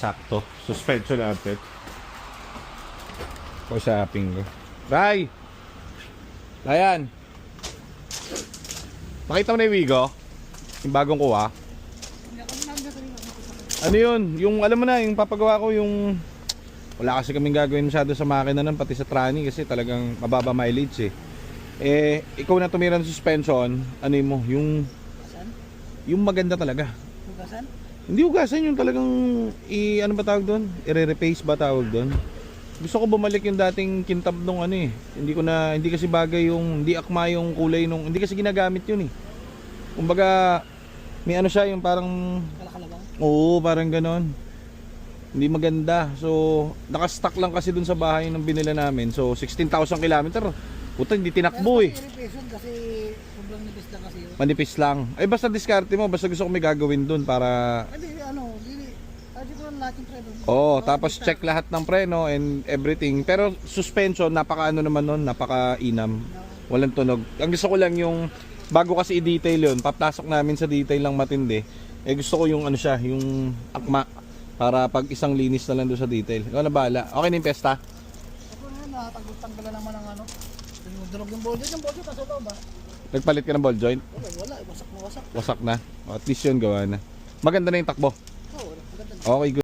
sakto. Suspension natin. Kusapin ko. Ray! Layan! Nakita mo na yung Wigo? Yung bagong kuha? Ano yun? Yung alam mo na, yung papagawa ko yung... Wala kasi kaming gagawin masyado sa makina nun, pati sa tranny kasi talagang mababa mileage eh. Eh, ikaw na tumira ng suspension, ano yun mo? Yung maganda talaga. Hugasan? Hindi hugasan, yung talagang ano ba tawag doon? I-repaste ba tawag doon? Gusto ko bumalik yung dating kintab nung ano eh. Hindi kasi bagay yung, hindi akma yung kulay nung, hindi kasi ginagamit yun eh. Kumbaga, may ano siya yung parang... Kalakalabang? Oo, parang ganon. Hindi maganda. So, nakastock lang kasi dun sa bahay ng binila namin. So, 16,000 kilometer. Puta, hindi tinakbo eh. Kasi sobrang nipis lang kasi yun. Manipis lang. Ay, basta diskarte mo. Basta gusto ko may gagawin dun para... Hindi, Hindi ko lang lahat yung preno. Oo, tapos check lahat ng preno and everything. Pero suspension, napaka ano naman nun, napaka inam. Walang tunog. Ang gusto ko lang yung, bago kasi i-detail yun, papasok namin sa detail lang matindi. Eh gusto ko yung ano siya, yung akma. Para pag isang linis na lang doon sa detail. Ikaw na bahala. Okay na yung pesta? Ako na yun, nakatanggal naman ng ano. Yung durog yung ball joint nasa loob ba? Nagpalit ka ng ball joint? Wala, wasak na wasak. Wasak na. O, at least yun gawa na. Maganda na yung takbo. Oo, maganda. Okay, good.